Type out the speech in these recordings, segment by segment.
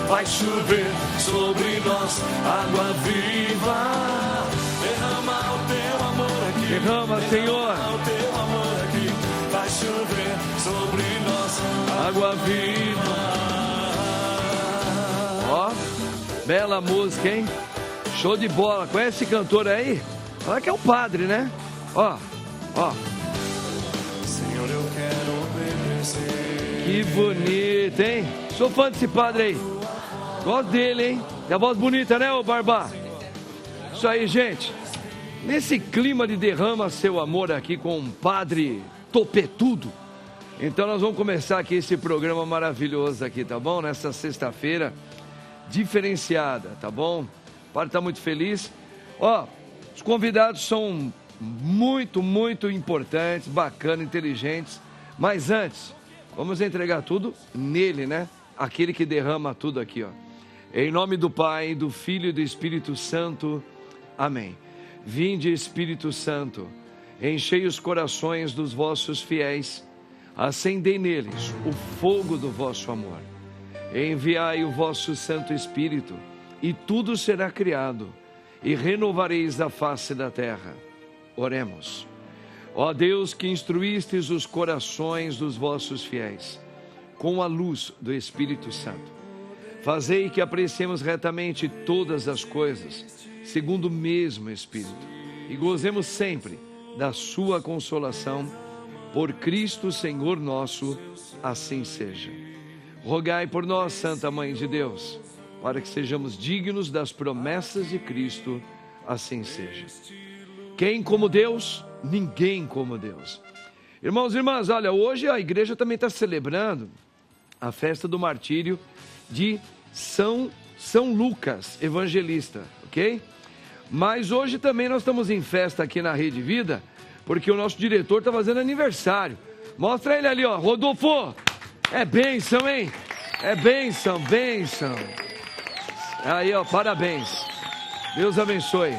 vai chover sobre nós água viva. Derrama o teu amor aqui. Derrama, Senhor. Derrama o teu amor aqui. Vai chover sobre nós água viva. Ó, bela música, hein? Show de bola. Conhece esse cantor aí? Fala que é o padre, né? Ó. Senhor, eu quero obedecer. Que bonito, hein? Sou fã desse padre aí. Gosto dele, hein? Tem a voz bonita, né, ô Barbá? Isso aí, gente. Nesse clima de derrama seu amor aqui com um padre topetudo. Então nós vamos começar aqui esse programa maravilhoso aqui, tá bom? Nessa sexta-feira diferenciada, tá bom? O padre tá muito feliz. Ó, os convidados são muito, muito importantes, bacanas, inteligentes. Mas antes, vamos entregar tudo nele, né? Aquele que derrama tudo aqui, ó. Em nome do Pai, do Filho e do Espírito Santo. Amém. Vinde, Espírito Santo, enchei os corações dos vossos fiéis, acendei neles o fogo do vosso amor. Enviai o vosso Santo Espírito, e tudo será criado, e renovareis a face da terra. Oremos. Ó Deus, que instruístes os corações dos vossos fiéis, com a luz do Espírito Santo, fazei que apreciemos retamente todas as coisas, segundo o mesmo Espírito, e gozemos sempre da sua consolação, por Cristo Senhor nosso, assim seja. Rogai por nós, Santa Mãe de Deus, para que sejamos dignos das promessas de Cristo, assim seja. Quem como Deus? Ninguém como Deus. Irmãos e irmãs, olha, hoje a igreja também está celebrando a festa do martírio de São Lucas Evangelista, ok? Mas hoje também nós estamos em festa aqui na Rede Vida, porque o nosso diretor está fazendo aniversário. Mostra ele ali, ó, Rodolfo. É bênção, hein? É bênção, bênção. Aí, ó, parabéns. Deus abençoe.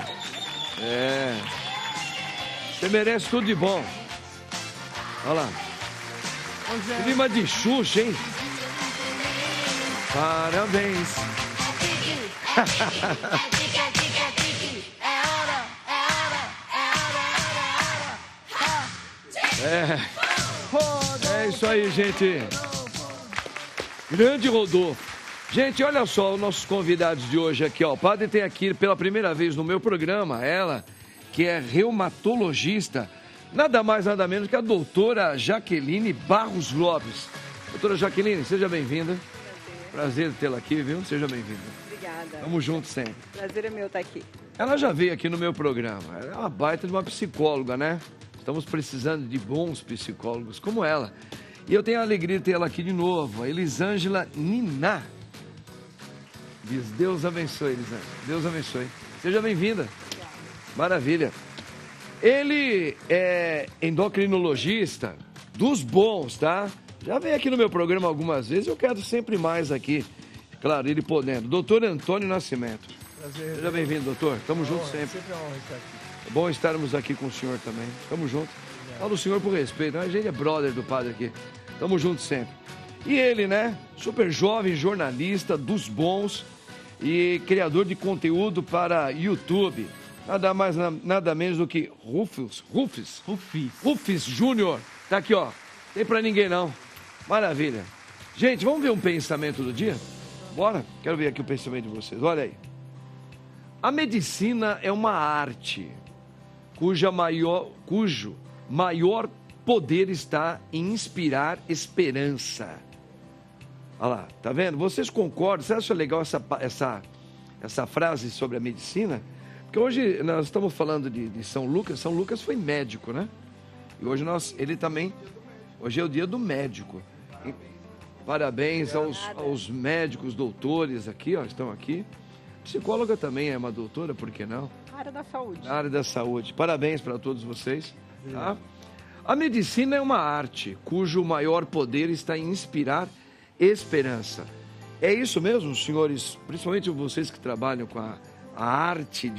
Você merece tudo de bom. Olha lá. Clima de Xuxa, hein? Parabéns. É isso aí, gente. Grande Rodolfo. Gente, olha só os nossos convidados de hoje aqui, ó. O padre tem aqui pela primeira vez no meu programa, ela, que é reumatologista, nada mais, nada menos que a doutora Jaqueline Barros Lopes. Doutora Jaqueline, seja bem-vinda. Prazer tê-la aqui, viu? Seja bem-vinda. Obrigada. Tamo junto sempre. Prazer é meu estar aqui. Ela já veio aqui no meu programa. Ela é uma baita de uma psicóloga, né? Estamos precisando de bons psicólogos como ela. E eu tenho a alegria de ter ela aqui de novo, a Elisângela Niná. Diz, Deus abençoe, Elisângela. Deus abençoe. Seja bem-vinda. Maravilha. Ele é endocrinologista dos bons, tá? Já veio aqui no meu programa algumas vezes, eu quero sempre mais aqui. Claro, ele podendo. Doutor Antônio Nascimento. Prazer. Seja bem-vindo, doutor. Tamo junto sempre. Sempre é uma honra estar aqui. É bom estarmos aqui com o senhor também. Tamo junto. Fala o senhor por respeito. A gente é brother do padre aqui. Tamo junto sempre. E ele, né? Super jovem jornalista dos bons e criador de conteúdo para YouTube. Nada mais, nada menos do que Rufus Júnior. Tá aqui, ó. Tem pra ninguém não. Maravilha. Gente, vamos ver um pensamento do dia? Bora? Quero ver aqui o pensamento de vocês. Olha aí. A medicina é uma arte cujo maior poder está em inspirar esperança. Olha lá, tá vendo? Vocês concordam? Você acha legal essa frase sobre a medicina? Porque hoje nós estamos falando de São Lucas. São Lucas foi médico, né? E hoje hoje é o dia do médico. E parabéns aos médicos, doutores aqui, ó, estão aqui. Psicóloga também é uma doutora, por que não? Área da saúde. Na área da saúde. Parabéns para todos vocês. Tá? A medicina é uma arte cujo maior poder está em inspirar esperança. É isso mesmo, senhores, principalmente vocês que trabalham com a arte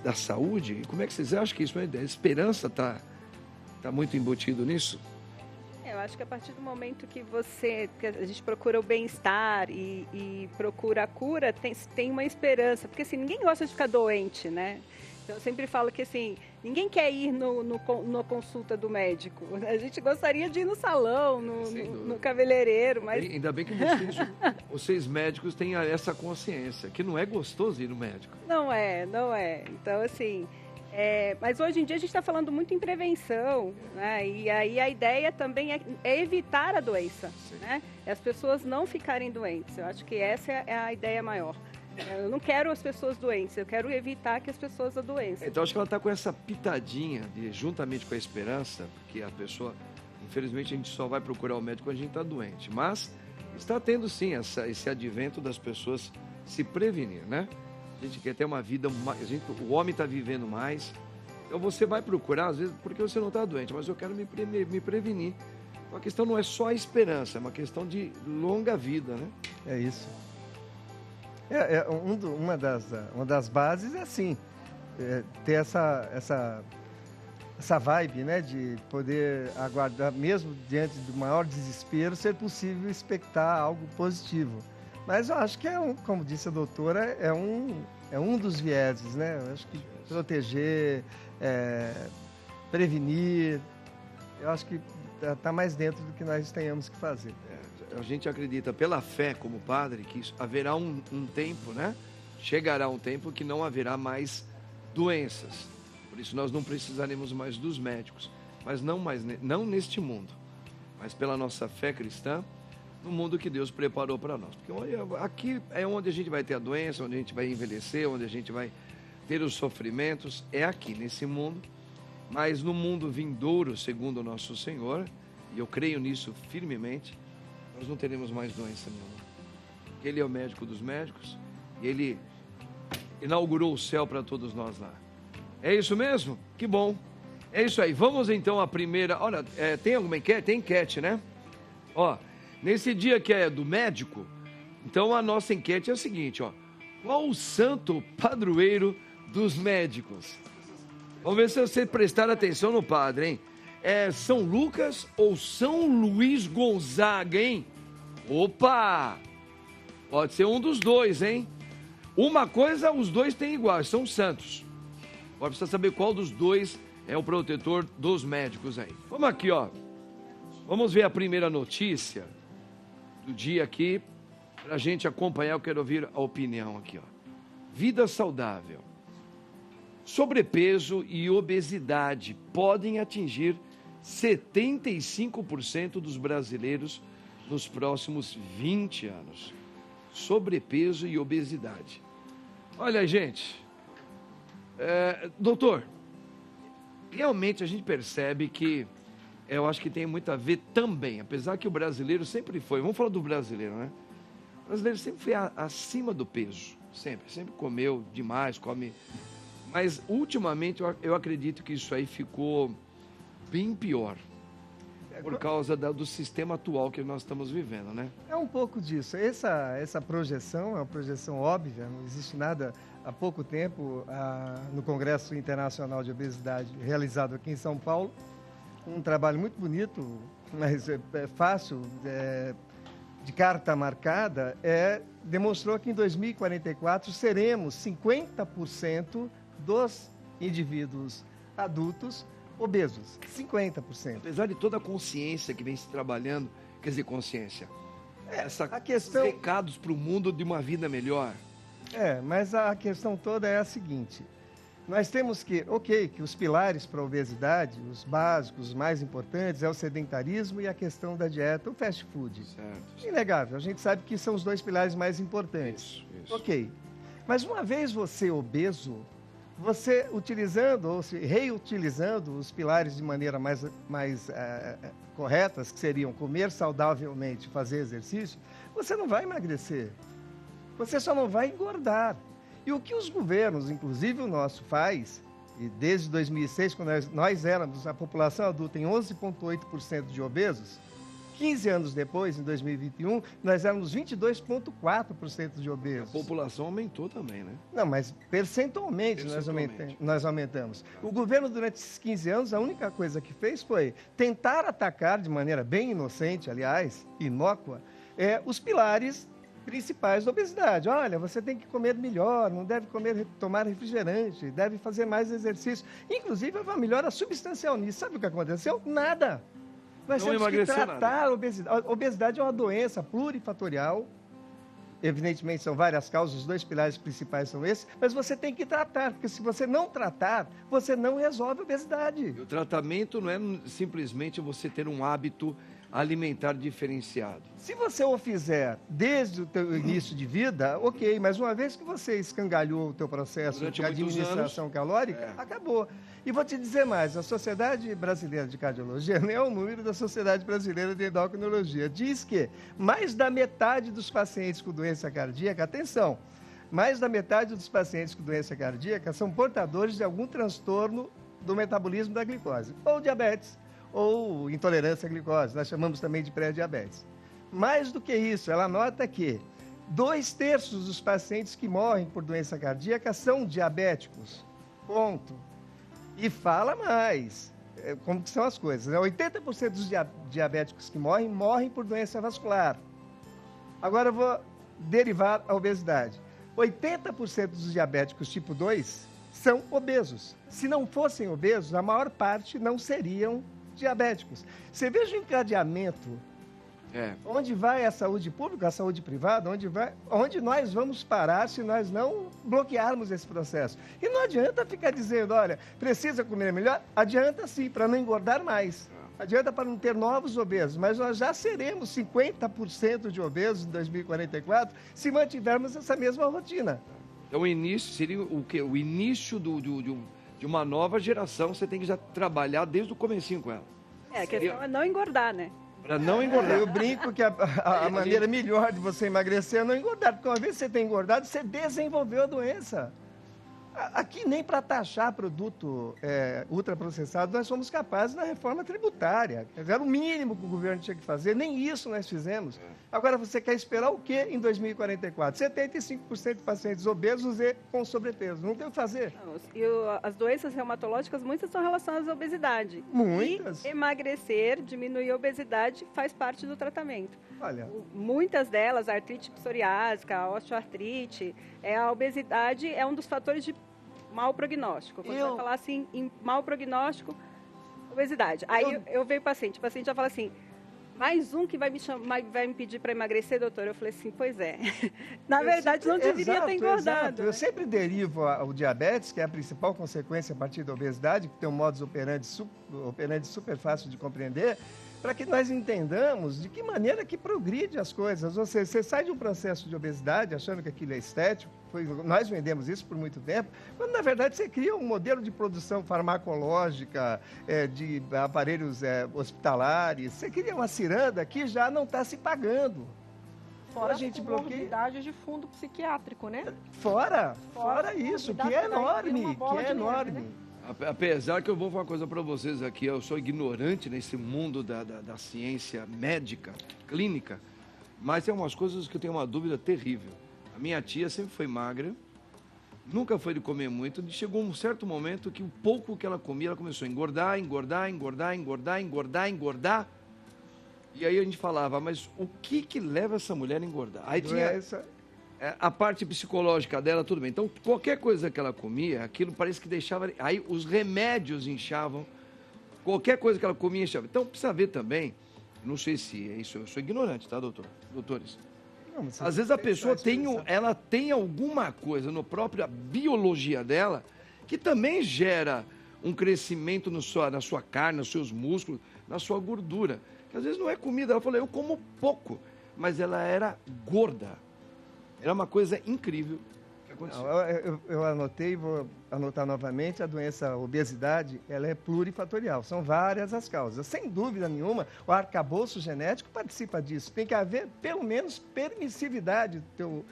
da saúde? Como é que vocês acham que isso é? A esperança está muito embutido nisso? Eu acho que a partir do momento que que a gente procura o bem-estar e procura a cura, tem uma esperança, porque assim, ninguém gosta de ficar doente, né? Então, eu sempre falo que assim, ninguém quer ir na consulta do médico. A gente gostaria de ir no salão, no cabeleireiro, mas... Ainda bem que vocês médicos têm essa consciência, que não é gostoso ir no médico. Não é. Então, assim... mas hoje em dia a gente está falando muito em prevenção, né? E aí a ideia também é evitar a doença, né? As pessoas não ficarem doentes. Eu acho que essa é a ideia maior. Eu não quero as pessoas doentes, eu quero evitar que as pessoas adoeçam. Então acho que ela está com essa pitadinha, juntamente com a esperança, porque a pessoa, infelizmente, a gente só vai procurar o médico quando a gente está doente. Mas está tendo sim esse advento das pessoas se prevenir, né? A gente quer ter uma vida, o homem está vivendo mais, então você vai procurar, às vezes, porque você não está doente, mas eu quero me prevenir. Então, a questão não é só a esperança, é uma questão de longa vida, né? É isso. Uma das bases é assim, ter essa vibe, né, de poder aguardar, mesmo diante do maior desespero, ser possível expectar algo positivo. Mas eu acho que como disse a doutora, é um dos vieses, né? Eu acho que proteger, prevenir, eu acho que está mais dentro do que nós tenhamos que fazer. A gente acredita pela fé como padre que haverá um tempo, né? Chegará um tempo que não haverá mais doenças. Por isso nós não precisaremos mais dos médicos, mas não neste mundo, mas pela nossa fé cristã, no mundo que Deus preparou para nós. Porque aqui é onde a gente vai ter a doença, onde a gente vai envelhecer, onde a gente vai ter os sofrimentos, é aqui nesse mundo. Mas no mundo vindouro, segundo o nosso Senhor, e eu creio nisso firmemente, nós não teremos mais doença nenhuma. Ele é o médico dos médicos e ele inaugurou o céu para todos nós lá. É isso mesmo? Que bom. É isso aí. Vamos então à primeira... Olha, tem alguma enquete? Tem enquete, né? Ó, nesse dia que é do médico, então a nossa enquete é a seguinte, ó. Qual o santo padroeiro dos médicos? Vamos ver se você prestar atenção no padre, hein? É São Lucas ou São Luís Gonzaga, hein? Opa! Pode ser um dos dois, hein? Uma coisa, os dois têm igual, são santos. Agora precisa saber qual dos dois é o protetor dos médicos aí. Vamos aqui, ó. Vamos ver a primeira notícia do dia aqui, pra gente acompanhar. Eu quero ouvir a opinião aqui, ó. Vida saudável. Sobrepeso e obesidade podem atingir 75% dos brasileiros nos próximos 20 anos. Sobrepeso e obesidade. Olha, gente, doutor, realmente a gente percebe que eu acho que tem muito a ver também, apesar que o brasileiro sempre foi, vamos falar do brasileiro, né? O brasileiro sempre foi acima do peso, sempre comeu demais, mas ultimamente eu acredito que isso aí ficou bem pior, por causa do sistema atual que nós estamos vivendo, né? É um pouco disso. Essa projeção é uma projeção óbvia, não existe nada. Há pouco tempo, no Congresso Internacional de Obesidade, realizado aqui em São Paulo, um trabalho muito bonito, mas fácil, de carta marcada, demonstrou que em 2044 seremos 50% dos indivíduos adultos obesos, 50%. Apesar de toda a consciência que vem se trabalhando, quer dizer, consciência, a questão... recados para o mundo de uma vida melhor. Mas a questão toda é a seguinte, nós temos que os pilares para a obesidade, os básicos, os mais importantes, é o sedentarismo e a questão da dieta, o fast food. Certo. Inegável, a gente sabe que são os dois pilares mais importantes. Isso. Mas uma vez você obeso, você utilizando ou reutilizando os pilares de maneira mais corretas, que seriam comer saudavelmente, fazer exercício, você não vai emagrecer. Você só não vai engordar. E o que os governos, inclusive o nosso, faz, e desde 2006, quando nós éramos, a população adulta em 11,8% de obesos, 15 anos depois, em 2021, nós éramos 22,4% de obesos. A população aumentou também, né? Não, mas percentualmente, nós aumentamos. O governo, durante esses 15 anos, a única coisa que fez foi tentar atacar, de maneira bem inocente, aliás, inócua, os pilares principais da obesidade. Olha, você tem que comer melhor, não deve tomar refrigerante, deve fazer mais exercício. Inclusive, houve uma melhora substancial nisso. Sabe o que aconteceu? Nada. Nós temos que tratar a obesidade. A obesidade é uma doença plurifatorial. Evidentemente, são várias causas, os 2 pilares principais são esses, mas você tem que tratar, porque se você não tratar, você não resolve a obesidade. E o tratamento não é simplesmente você ter um hábito alimentar diferenciado. Se você o fizer desde o teu início de vida, ok, mas uma vez que você escangalhou o teu processo de administração calórica, acabou. E vou te dizer mais, a Sociedade Brasileira de Cardiologia, nem é o número da Sociedade Brasileira de Endocrinologia, diz que mais da metade dos pacientes com doença cardíaca, atenção, mais da metade dos pacientes com doença cardíaca são portadores de algum transtorno do metabolismo da glicose, ou diabetes, ou intolerância à glicose, nós chamamos também de pré-diabetes. Mais do que isso, ela nota que 2/3 dos pacientes que morrem por doença cardíaca são diabéticos. Ponto. E fala mais, como que são as coisas, né? 80% dos diabéticos que morrem por doença vascular. Agora eu vou derivar a obesidade. 80% dos diabéticos tipo 2 são obesos. Se não fossem obesos, a maior parte não seriam diabéticos. Você veja o encadeamento. Onde vai a saúde pública, a saúde privada, onde nós vamos parar se nós não bloquearmos esse processo. E não adianta ficar dizendo, olha, precisa comer melhor? Adianta sim, para não engordar mais. Adianta para não ter novos obesos, mas nós já seremos 50% de obesos em 2044 se mantivermos essa mesma rotina. Então o início seria o quê? O início de uma nova geração, você tem que já trabalhar desde o comecinho com ela. A questão é não engordar, né? Para não engordar. Eu brinco que a maneira melhor de você emagrecer é não engordar, porque uma vez que você tem engordado, você desenvolveu a doença. Aqui nem para taxar produto ultraprocessado nós somos capazes na reforma tributária. Era o mínimo que o governo tinha que fazer, nem isso nós fizemos. Agora você quer esperar o quê em 2044? 75% de pacientes obesos e com sobrepeso. Não tem o que fazer. As doenças reumatológicas, muitas são relacionadas à obesidade. Muitas. E emagrecer, diminuir a obesidade, faz parte do tratamento. Olha. Muitas delas, a artrite psoriásica, a osteoartrite, a obesidade é um dos fatores de mau prognóstico. Quando vai falar assim, em mau prognóstico, obesidade. Aí eu vejo o paciente já fala assim, mais um que vai me pedir para emagrecer, doutor? Eu falei assim, pois é. Na verdade, não deveria ter engordado. Exato. Eu sempre derivo o diabetes, que é a principal consequência a partir da obesidade, que tem um modus operandi super fácil de compreender, para que nós entendamos de que maneira que progride as coisas. Ou seja, você sai de um processo de obesidade achando que aquilo é estético, nós vendemos isso por muito tempo, quando na verdade você cria um modelo de produção farmacológica, de aparelhos hospitalares, você cria uma ciranda que já não está se pagando. Fora a gente bloqueia de fundo psiquiátrico, né? Fora isso, que é enorme, Né? Apesar que eu vou falar uma coisa para vocês aqui, eu sou ignorante nesse mundo da ciência médica, clínica, mas tem umas coisas que eu tenho uma dúvida terrível. A minha tia sempre foi magra, nunca foi de comer muito, e chegou um certo momento que o pouco que ela comia, ela começou a engordar. E aí a gente falava, mas o que leva essa mulher a engordar? Aí tinha a parte psicológica dela, tudo bem. Então, qualquer coisa que ela comia, aquilo parece que deixava... Aí os remédios inchavam, qualquer coisa que ela comia inchava. Então, precisa ver também, não sei se é isso, eu sou ignorante, tá, doutores? Não, às vezes a pessoa tem alguma coisa na própria biologia dela que também gera um crescimento na sua carne, nos seus músculos, na sua gordura. Que às vezes não é comida. Ela falou, eu como pouco, mas ela era gorda. Era uma coisa incrível que aconteceu. Eu anotei, vou anotar novamente, a obesidade, ela é plurifatorial. São várias as causas. Sem dúvida nenhuma, o arcabouço genético participa disso. Tem que haver, pelo menos, permissividade do teu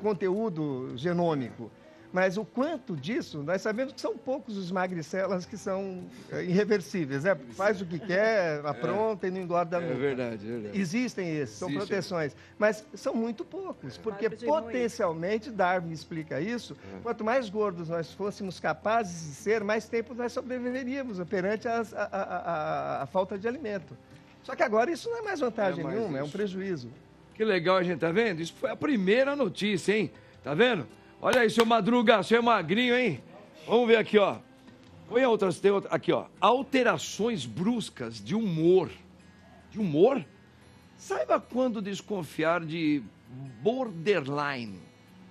conteúdo genômico. Mas o quanto disso, nós sabemos que são poucos os magricelas que são irreversíveis, né? Faz o que quer, apronta e não engorda nunca. É verdade, é verdade. Existem esses, são Existe. proteções, mas são muito poucos, porque Marco de Moura. potencialmente, Darwin explica isso, quanto mais gordos nós fôssemos capazes de ser, mais tempo nós sobreviveríamos perante a falta de alimento. Só que agora isso não é mais vantagem mais nenhuma, é um isso. prejuízo. Que legal, a gente, tá vendo? Isso foi a primeira notícia, hein? Tá vendo? Olha aí, seu Madruga, você é magrinho, hein? Vamos ver aqui, ó. Põe outras, tem outra, aqui, ó. Alterações bruscas de humor. De humor? Saiba quando desconfiar de borderline,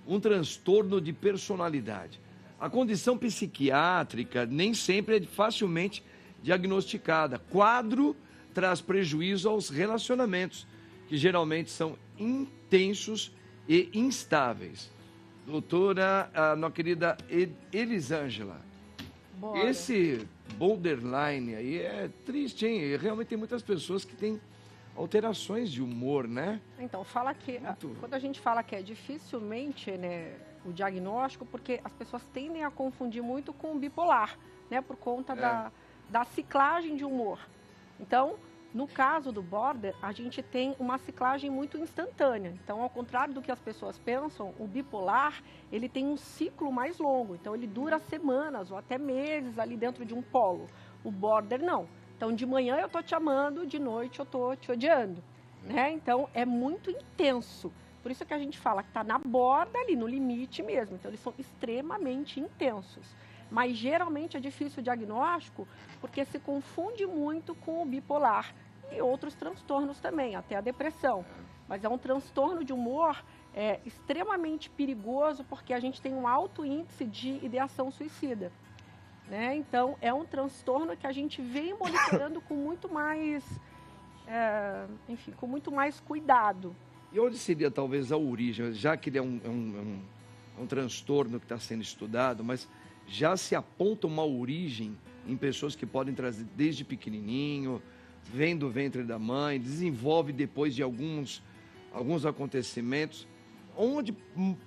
um transtorno de personalidade. A condição psiquiátrica nem sempre é facilmente diagnosticada. Quadro traz prejuízo aos relacionamentos, que geralmente são intensos e instáveis. Doutora, a nossa querida Elisângela, Bora. esse borderline aí é triste, hein? E realmente tem muitas pessoas que têm alterações de humor, né? Então, fala que quando a gente fala que é dificilmente, né, o diagnóstico, porque as pessoas tendem a confundir muito com o bipolar, né, por conta da ciclagem de humor. Então, no caso do border, a gente tem uma ciclagem muito instantânea. Então, ao contrário do que as pessoas pensam, o bipolar, ele tem um ciclo mais longo. Então, ele dura semanas ou até meses ali dentro de um polo. O border, não. Então, de manhã eu tô te amando, de noite eu tô te odiando. Né? Então, é muito intenso. Por isso que a gente fala que está na borda ali, no limite mesmo. Então, eles são extremamente intensos. Mas, geralmente, é difícil o diagnóstico porque se confunde muito com o bipolar e outros transtornos também, até a depressão. Mas é um transtorno de humor extremamente perigoso porque a gente tem um alto índice de ideação suicida. Né? Então, é um transtorno que a gente vem monitorando com muito mais, com muito mais cuidado. E onde seria talvez a origem, já que ele é um transtorno que está sendo estudado, mas já se aponta uma origem em pessoas que podem trazer desde pequenininho, vem do ventre da mãe, desenvolve depois de alguns acontecimentos, onde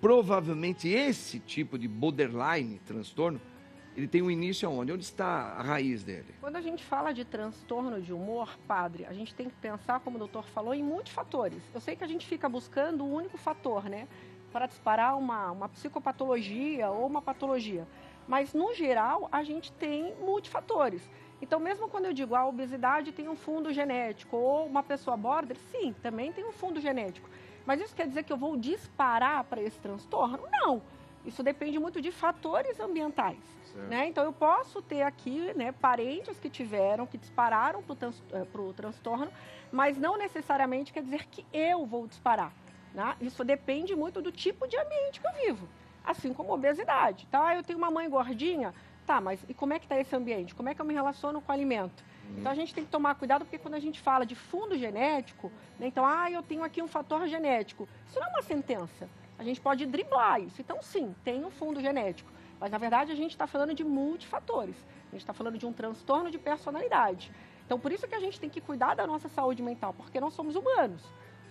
provavelmente esse tipo de borderline, transtorno, ele tem um início aonde? Onde está a raiz dele? Quando a gente fala de transtorno de humor, padre, a gente tem que pensar, como o doutor falou, em muitos fatores. Eu sei que a gente fica buscando um único fator, né? Para disparar uma psicopatologia ou uma patologia. Mas, no geral, a gente tem multifatores. Então, mesmo quando eu digo a obesidade tem um fundo genético ou uma pessoa border, sim, também tem um fundo genético. Mas isso quer dizer que eu vou disparar para esse transtorno? Não. Isso depende muito de fatores ambientais. Né? Então, eu posso ter aqui, né, parentes que dispararam para o transtorno, mas não necessariamente quer dizer que eu vou disparar. Né? Isso depende muito do tipo de ambiente que eu vivo. Assim como obesidade. Tá? Eu tenho uma mãe gordinha, tá, mas e como é que está esse ambiente? Como é que eu me relaciono com o alimento? Então, a gente tem que tomar cuidado, porque quando a gente fala de fundo genético, né, então, eu tenho aqui um fator genético. Isso não é uma sentença. A gente pode driblar isso. Então, sim, tem um fundo genético. Mas, na verdade, a gente está falando de multifatores. A gente está falando de um transtorno de personalidade. Então, por isso que a gente tem que cuidar da nossa saúde mental, porque nós somos humanos.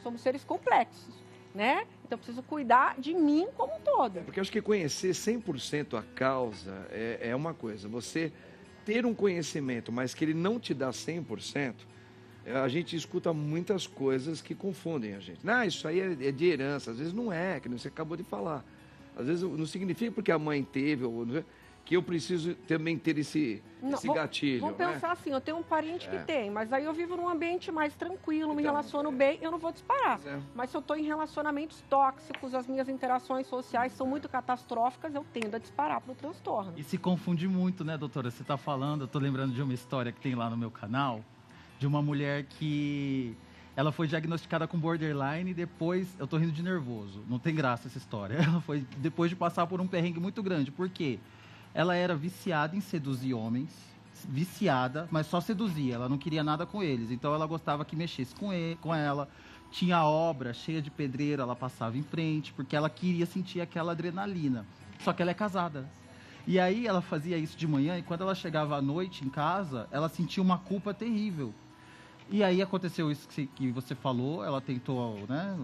Somos seres complexos, né? Então, eu preciso cuidar de mim como um todo. Porque eu acho que conhecer 100% a causa é uma coisa. Você ter um conhecimento, mas que ele não te dá 100%, a gente escuta muitas coisas que confundem a gente. Isso aí é de herança. Às vezes não é, que você acabou de falar. Às vezes não significa porque a mãe teve, que eu preciso também ter esse gatilho. Vamos pensar assim, eu tenho um parente que tem, mas aí eu vivo num ambiente mais tranquilo, me relaciono bem, eu não vou disparar. Mas se eu estou em relacionamentos tóxicos, as minhas interações sociais são muito catastróficas, eu tendo a disparar para o transtorno. E se confunde muito, né, doutora? Você está falando, eu estou lembrando de uma história que tem lá no meu canal, de uma mulher que ela foi diagnosticada com borderline e depois, eu tô rindo de nervoso, não tem graça essa história. Ela foi depois de passar por um perrengue muito grande. Por quê? Ela era viciada em seduzir homens, viciada, mas só seduzia, ela não queria nada com eles. Então ela gostava que mexesse com ela, tinha obra cheia de pedreira, ela passava em frente, porque ela queria sentir aquela adrenalina. Só que ela é casada. E aí ela fazia isso de manhã e quando ela chegava à noite em casa, ela sentia uma culpa terrível. E aí aconteceu isso que você falou, ela tentou, né,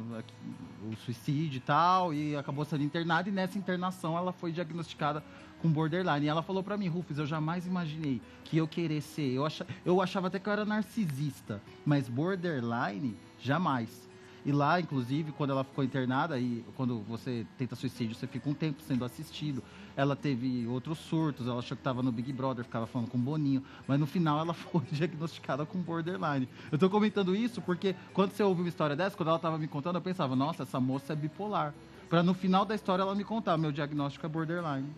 o suicídio e tal, e acabou sendo internada, e nessa internação ela foi diagnosticada com borderline. E ela falou pra mim, Rufus, eu jamais imaginei que eu querer ser, eu achava até que eu era narcisista, mas borderline, jamais. E lá, inclusive, quando ela ficou internada, e quando você tenta suicídio, você fica um tempo sendo assistido. Ela teve outros surtos, ela achou que estava no Big Brother, ficava falando com o Boninho, mas no final ela foi diagnosticada com borderline. Eu tô comentando isso porque quando você ouve uma história dessa, quando ela estava me contando, eu pensava, nossa, essa moça é bipolar. Para no final da história ela me contar, meu diagnóstico é borderline.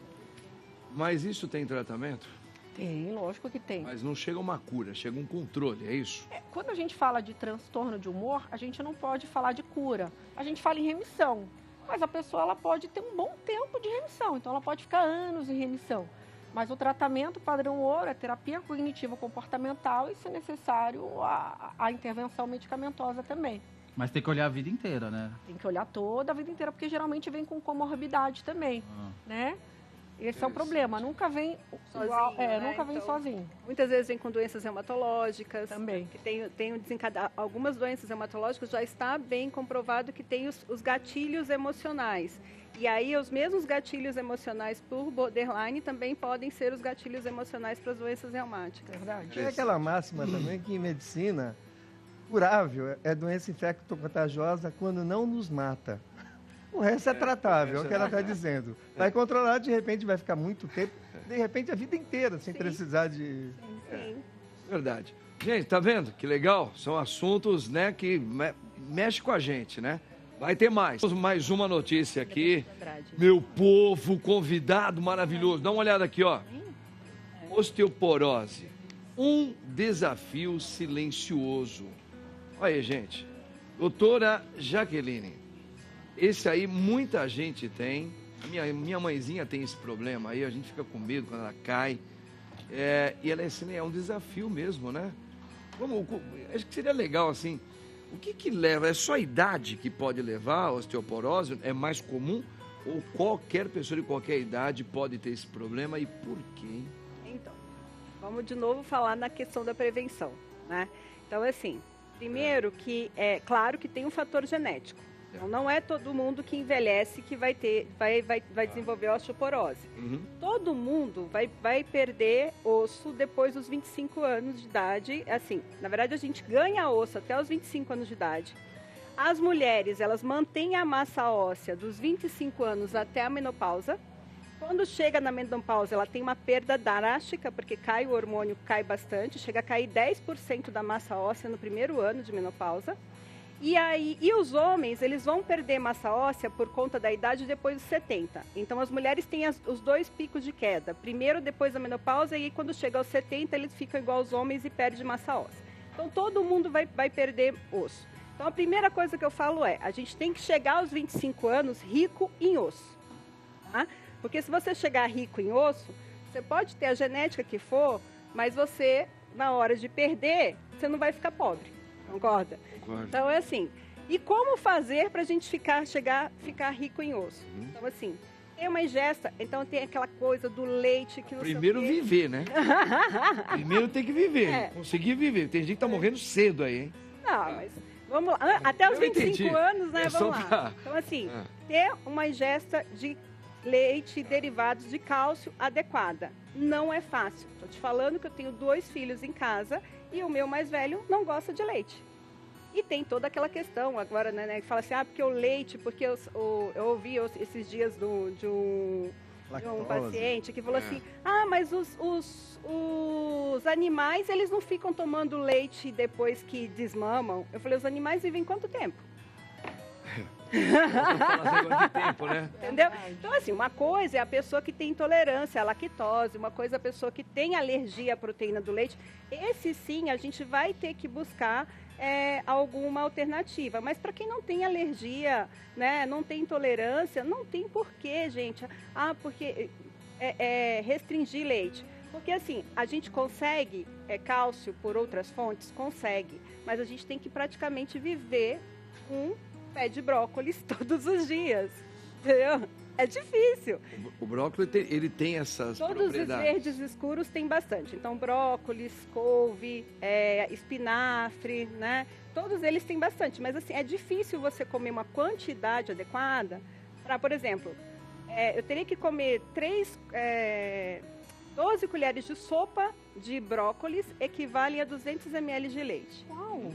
Mas isso tem tratamento? Tem, lógico que tem. Mas não chega uma cura, chega um controle, é isso? Quando a gente fala de transtorno de humor, a gente não pode falar de cura. A gente fala em remissão. Mas a pessoa ela pode ter um bom tempo de remissão. Então, ela pode ficar anos em remissão. Mas o tratamento padrão ouro é terapia cognitiva comportamental e, se necessário, a intervenção medicamentosa também. Mas tem que olhar a vida inteira, né? Tem que olhar toda a vida inteira, porque geralmente vem com comorbidade também, né? Esse é o problema, nunca vem sozinho, né? Nunca vem Então, sozinho. Muitas vezes vem com doenças reumatológicas. Também. Que tem algumas doenças reumatológicas já está bem comprovado que tem os gatilhos emocionais. E aí os mesmos gatilhos emocionais por borderline também podem ser os gatilhos emocionais para as doenças reumáticas. Verdade. Tem aquela máxima também que em medicina, curável é doença infecto-contagiosa quando não nos mata. O resto é tratável, é o que ela está dizendo. Vai controlar, de repente vai ficar muito tempo, de repente a vida inteira, sem precisar de... Sim. Verdade. Gente, tá vendo? Que legal. São assuntos, né, que mexe com a gente, né? Vai ter mais. Mais uma notícia aqui. Meu povo, convidado maravilhoso. Dá uma olhada aqui, ó. Osteoporose. Um desafio silencioso. Olha aí, gente. Doutora Jaqueline. Esse aí muita gente tem. Minha mãezinha tem esse problema aí, a gente fica com medo quando ela cai. E ela assim, é um desafio mesmo, né? Acho que seria legal assim. O que leva? É só a idade que pode levar a osteoporose? É mais comum? Ou qualquer pessoa de qualquer idade pode ter esse problema? E por quê? Então, vamos de novo falar na questão da prevenção, né? Então, assim, primeiro que é claro que tem um fator genético. Então, não é todo mundo que envelhece que vai desenvolver osteoporose. Uhum. Todo mundo vai perder osso depois dos 25 anos de idade. Assim, na verdade, a gente ganha osso até os 25 anos de idade. As mulheres, elas mantêm a massa óssea dos 25 anos até a menopausa. Quando chega na menopausa, ela tem uma perda drástica, porque cai o hormônio, cai bastante. Chega a cair 10% da massa óssea no primeiro ano de menopausa. E os homens, eles vão perder massa óssea por conta da idade depois dos 70. Então, as mulheres têm os dois picos de queda. Primeiro, depois da menopausa, e aí, quando chega aos 70, eles ficam igual aos homens e perdem massa óssea. Então, todo mundo vai perder osso. Então, a primeira coisa que eu falo é, a gente tem que chegar aos 25 anos rico em osso. Tá? Porque se você chegar rico em osso, você pode ter a genética que for, mas você, na hora de perder, você não vai ficar pobre. Concorda? Concordo. Então é assim. E como fazer para a gente ficar rico em osso? Então assim, tem uma ingesta, então tem aquela coisa do leite que não Primeiro sei o quê. viver, né? Primeiro tem que viver, conseguir viver. Tem gente que tá morrendo cedo aí, hein? Não, mas vamos lá. Até os Eu 25 entendi. anos, né? É só Vamos lá. pra- Então assim, ter uma ingesta de leite e derivados de cálcio adequada. Não é fácil. Estou te falando que eu tenho 2 filhos em casa e o meu mais velho não gosta de leite. E tem toda aquela questão agora, né, que fala assim, porque o leite, porque eu ouvi esses dias de um paciente que falou assim, mas os animais, eles não ficam tomando leite depois que desmamam. Eu falei, os animais vivem quanto tempo? De tempo, né? Entendeu? Então, assim, uma coisa é a pessoa que tem intolerância à lactose, uma coisa é a pessoa que tem alergia à proteína do leite. Esse sim, a gente vai ter que buscar alguma alternativa. Mas para quem não tem alergia, né, não tem intolerância, não tem porquê, gente. Porque restringir leite. Porque assim, a gente consegue cálcio por outras fontes? Consegue. Mas a gente tem que praticamente viver com pé de brócolis todos os dias. Entendeu? É difícil. O brócolis, ele tem essas Todos os propriedades. verdes escuros tem bastante. Então, brócolis, couve, espinafre, né? Todos eles têm bastante. Mas, assim, é difícil você comer uma quantidade adequada para, por exemplo, eu teria que comer 12 colheres de sopa de brócolis equivalem a 200 ml de leite. Uau!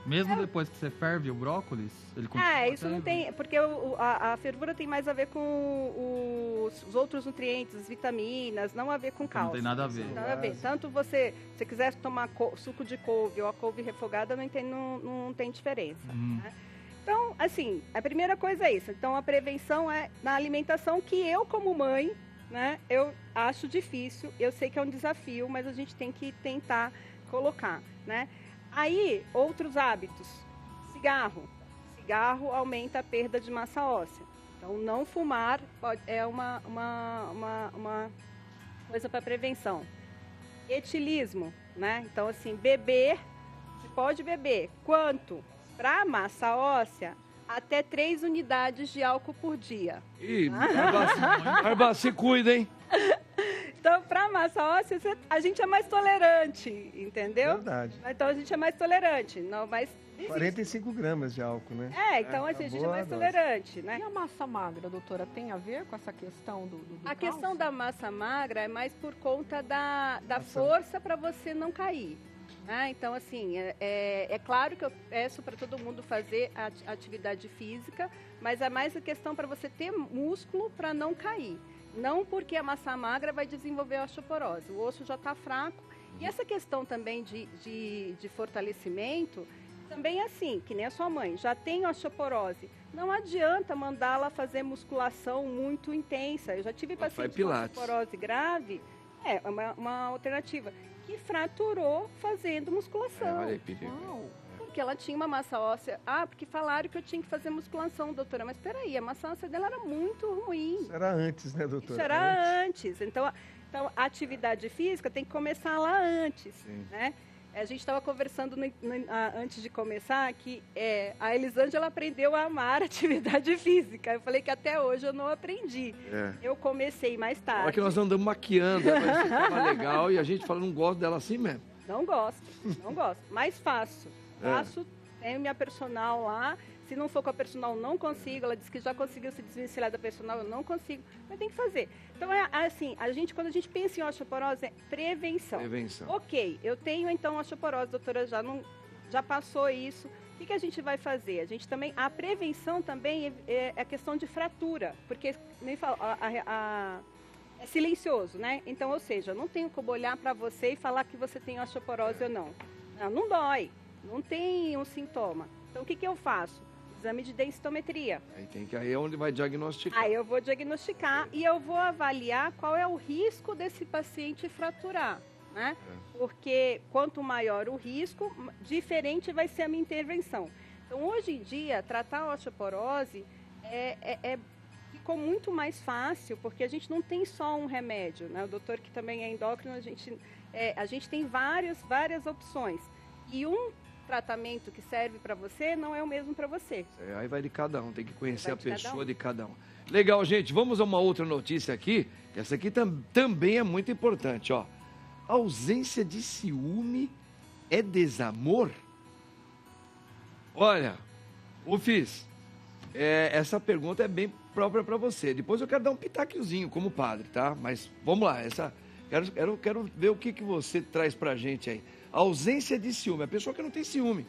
Mesmo depois que você ferve o brócolis, ele continua Isso não batendo? tem... Porque a fervura tem mais a ver com os outros nutrientes, as vitaminas, não a ver com Então cálcio. não tem nada a ver. Nada a ver. Tanto se você quiser tomar suco de couve ou a couve refogada, não tem diferença. Né? Então, assim, a primeira coisa é isso. Então, a prevenção é na alimentação, que eu, como mãe, né, eu acho difícil. Eu sei que é um desafio, mas a gente tem que tentar colocar, né? Aí, outros hábitos. Cigarro. Cigarro aumenta a perda de massa óssea. Então, não fumar é uma coisa para prevenção. Etilismo, né? Então, assim, beber, você pode beber. Quanto? Para massa óssea, até 3 unidades de álcool por dia. Ih, Barba, se cuida, hein? Então, para massa óssea, a gente é mais tolerante, entendeu? Verdade. Então, a gente é mais tolerante. Não, mas 45 gramas de álcool, né? então assim, a gente é boa mais dose. tolerante, né? E a massa magra, doutora, tem a ver com essa questão do A cálcio? questão da massa magra é mais por conta da Massa. força para você não cair. Né? Então, assim, é claro que eu peço para todo mundo fazer atividade física, mas é mais a questão para você ter músculo para não cair. Não porque a massa magra vai desenvolver a osteoporose. O osso já está fraco. E essa questão também de fortalecimento, também é assim, que nem a sua mãe, já tem osteoporose. Não adianta mandá-la fazer musculação muito intensa. Eu já tive Ela faz paciente com pilates. osteoporose grave, uma alternativa, que fraturou fazendo musculação. Olha aí, perigo. Uau! Porque ela tinha uma massa óssea. Porque falaram que eu tinha que fazer musculação, doutora. Mas peraí, a massa óssea dela era muito ruim. Isso era antes, né, doutora? Isso era antes. Então, a atividade física tem que começar lá antes, né? A gente estava conversando antes de começar que a Elisângela aprendeu a amar a atividade física. Eu falei que até hoje eu não aprendi. Eu comecei mais tarde. Olha que nós andamos maquiando, ela ficava legal e a gente fala, não gosta dela assim mesmo. Não gosto. Mas faço. Tenho minha personal lá. Se não for com a personal, não consigo. Ela disse que já conseguiu se desvencilhar da personal, eu não consigo. Mas tem que fazer. Então, assim, quando a gente pensa em osteoporose, é prevenção. Prevenção. Ok, eu tenho então osteoporose, doutora, já passou isso. O que a gente vai fazer? A prevenção também é a questão de fratura, porque nem falo, é silencioso, né? Então, ou seja, eu não tenho como olhar para você e falar que você tem osteoporose ou não. Não dói, não tem um sintoma. Então, o que eu faço? Exame de densitometria. Aí é onde vai diagnosticar. Aí eu vou diagnosticar e eu vou avaliar qual é o risco desse paciente fraturar, né? Porque quanto maior o risco, diferente vai ser a minha intervenção. Então, hoje em dia, tratar a osteoporose ficou muito mais fácil, porque a gente não tem só um remédio, né? O doutor que também é endócrino, a gente tem várias opções. E um tratamento que serve para você não é o mesmo para você. Aí vai de cada um, tem que conhecer a Vai de cada pessoa um. de cada um. Legal, gente, vamos a uma outra notícia aqui, que essa aqui também é muito importante, ó. Ausência de ciúme é desamor? Olha, Ufis, essa pergunta é bem própria para você. Depois eu quero dar um pitaquiozinho como padre, tá? Mas vamos lá, quero ver o que você traz pra gente aí. Ausência de ciúme, a pessoa que não tem ciúme,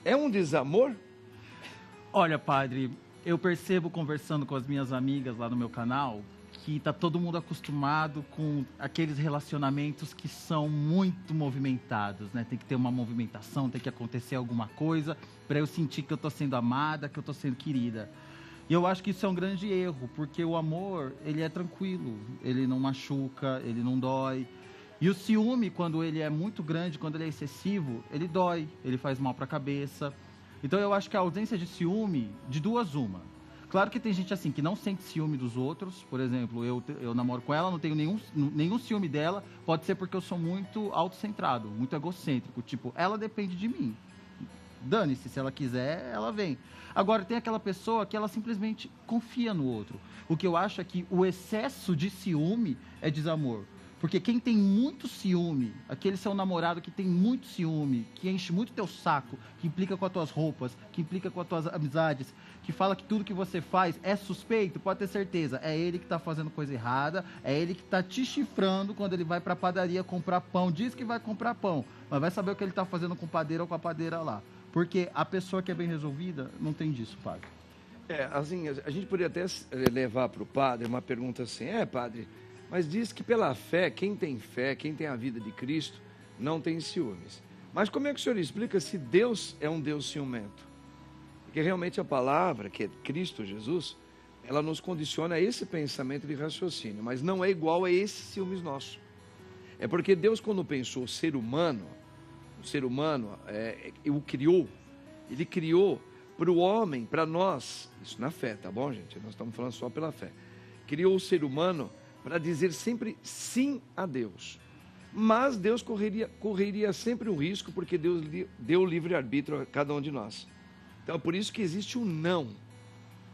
é um desamor? Olha, padre, eu percebo conversando com as minhas amigas lá no meu canal que tá todo mundo acostumado com aqueles relacionamentos que são muito movimentados, né? Tem que ter uma movimentação, tem que acontecer alguma coisa para eu sentir que eu tô sendo amada, que eu tô sendo querida. E eu acho que isso é um grande erro, porque o amor, ele é tranquilo, ele não machuca, ele não dói. E o ciúme, quando ele é muito grande, quando ele é excessivo, ele dói, ele faz mal para a cabeça. Então eu acho que a ausência de ciúme, de duas uma. Claro que tem gente assim que não sente ciúme dos outros. Por exemplo, eu namoro com ela, não tenho nenhum ciúme dela. Pode ser porque eu sou muito autocentrado, muito egocêntrico. Tipo, ela depende de mim. Dane-se, se ela quiser, ela vem. Agora, tem aquela pessoa que ela simplesmente confia no outro. O que eu acho é que o excesso de ciúme é desamor. Porque quem tem muito ciúme, aquele seu namorado que tem muito ciúme, que enche muito teu saco, que implica com as tuas roupas, que implica com as tuas amizades, que fala que tudo que você faz é suspeito, pode ter certeza, é ele que está fazendo coisa errada, é ele que está te chifrando quando ele vai para a padaria comprar pão, diz que vai comprar pão, mas vai saber o que ele está fazendo com o padeiro ou com a padeira lá. Porque a pessoa que é bem resolvida não tem disso, padre. Assim, a gente poderia até levar para o padre uma pergunta assim, padre, mas diz que pela fé, quem tem a vida de Cristo, não tem ciúmes. Mas como é que o senhor explica se Deus é um Deus ciumento? Porque realmente a palavra, que é Cristo Jesus, ela nos condiciona a esse pensamento de raciocínio, mas não é igual a esses ciúmes nossos. É porque Deus, quando pensou o ser humano o criou, ele criou para o homem, para nós, isso na fé, tá bom, gente? Nós estamos falando só pela fé. Criou o ser humano para dizer sempre sim a Deus. Mas Deus correria sempre o risco, porque Deus deu livre-arbítrio a cada um de nós. Então, é por isso que existe um não,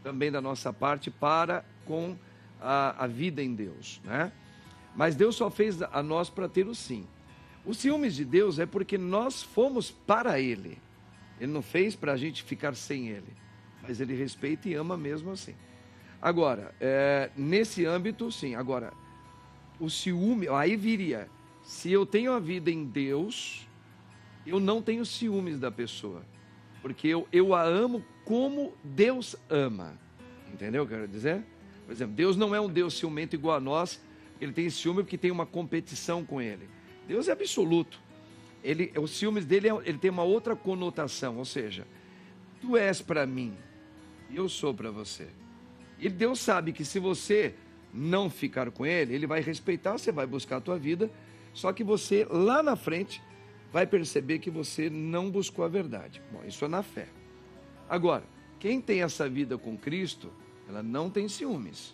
também da nossa parte, para com a vida em Deus, né? Mas Deus só fez a nós para ter o sim. Os ciúmes de Deus é porque nós fomos para Ele. Ele não fez para a gente ficar sem Ele, mas Ele respeita e ama mesmo assim. Agora, nesse âmbito, sim. Agora, o ciúme, aí viria, se eu tenho a vida em Deus, eu não tenho ciúmes da pessoa, porque eu a amo como Deus ama. Entendeu o que eu quero dizer? Por exemplo, Deus não é um Deus ciumento igual a nós, ele tem ciúme porque tem uma competição com Ele. Deus é absoluto. Os ciúmes dele, ele tem uma outra conotação, ou seja, tu és para mim, eu sou para você. E Deus sabe que se você não ficar com Ele, Ele vai respeitar, você vai buscar a tua vida, só que você, lá na frente, vai perceber que você não buscou a verdade. Bom, isso é na fé. Agora, quem tem essa vida com Cristo, ela não tem ciúmes,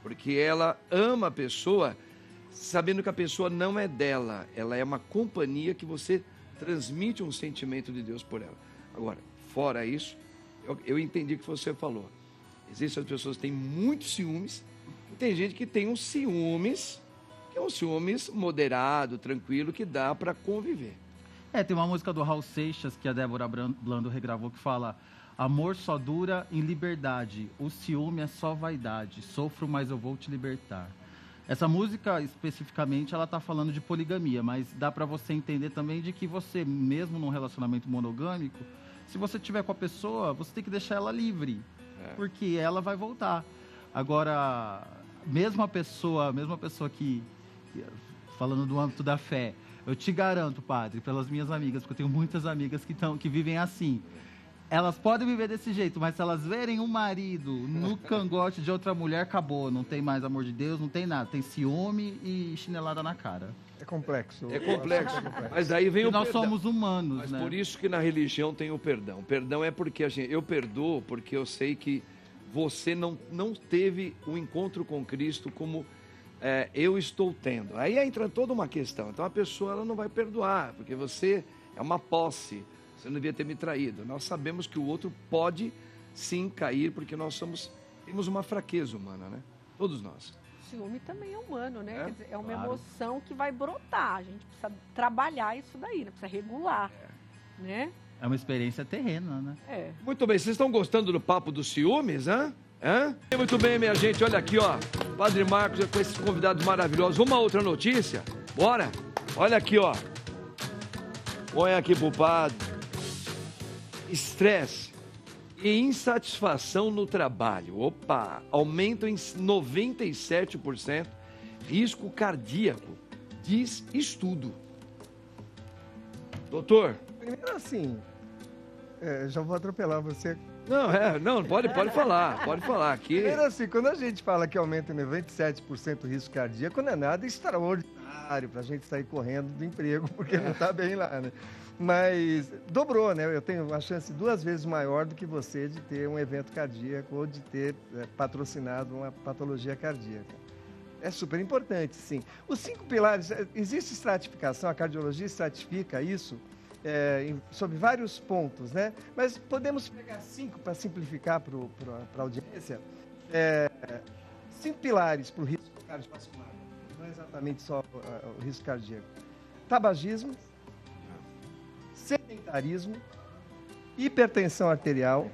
porque ela ama a pessoa, sabendo que a pessoa não é dela, ela é uma companhia que você transmite um sentimento de Deus por ela. Agora, fora isso, eu entendi o que você falou. Existem as pessoas que têm muitos ciúmes, e tem gente que tem uns ciúmes, que é um ciúmes moderado, tranquilo, que dá para conviver. Tem uma música do Raul Seixas, que a Débora Blando regravou, que fala: amor só dura em liberdade, o ciúme é só vaidade, sofro, mas eu vou te libertar. Essa música, especificamente, ela está falando de poligamia, mas dá para você entender também de que você, mesmo num relacionamento monogâmico, se você estiver com a pessoa, você tem que deixar ela livre, porque ela vai voltar. Agora, mesmo a pessoa que, falando do âmbito da fé, eu te garanto, padre, pelas minhas amigas, porque eu tenho muitas amigas que vivem assim, elas podem viver desse jeito, mas se elas verem um marido no cangote de outra mulher, acabou. Não tem mais amor de Deus, não tem nada. Tem ciúme e chinelada na cara. É complexo. É complexo. Mas aí vem o nós perdão. Somos humanos, mas né? por isso que na religião tem o perdão. O perdão é porque eu perdoo porque eu sei que você não teve um encontro com Cristo como eu estou tendo. Aí entra toda uma questão. Então a pessoa ela não vai perdoar, porque você é uma posse. Você não devia ter me traído. Nós sabemos que o outro pode sim cair, porque temos uma fraqueza humana, né? Todos nós. Ciúme também é humano, né? Quer dizer, é uma claro. emoção que vai brotar. A gente precisa trabalhar isso daí, né? Precisa regular, né? É uma experiência terrena, né? Muito bem, vocês estão gostando do papo dos ciúmes, hã? Muito bem, minha gente, olha aqui, ó. Padre Marcos com esses convidados maravilhosos. Uma outra notícia? Bora? Olha aqui, ó. Põe aqui pro padre. Estresse e insatisfação no trabalho. Opa! Aumentam em 97% risco cardíaco, diz estudo. Doutor? Primeiro assim, já vou atropelar você. Não, pode falar, aqui. Primeiro assim, quando a gente fala que aumenta em 97% o risco cardíaco, não é nada extraordinário para a gente sair correndo do emprego, porque não está bem lá, né? Mas dobrou, né? Eu tenho uma chance 2 vezes maior do que você de ter um evento cardíaco ou de ter patrocinado uma patologia cardíaca. É super importante, sim. Os 5 pilares, existe estratificação, a cardiologia estratifica isso sobre vários pontos, né? Mas podemos pegar 5 para simplificar para a audiência. 5 pilares para o risco cardiovascular, não é exatamente só o risco cardíaco. Tabagismo, sedentarismo, hipertensão arterial,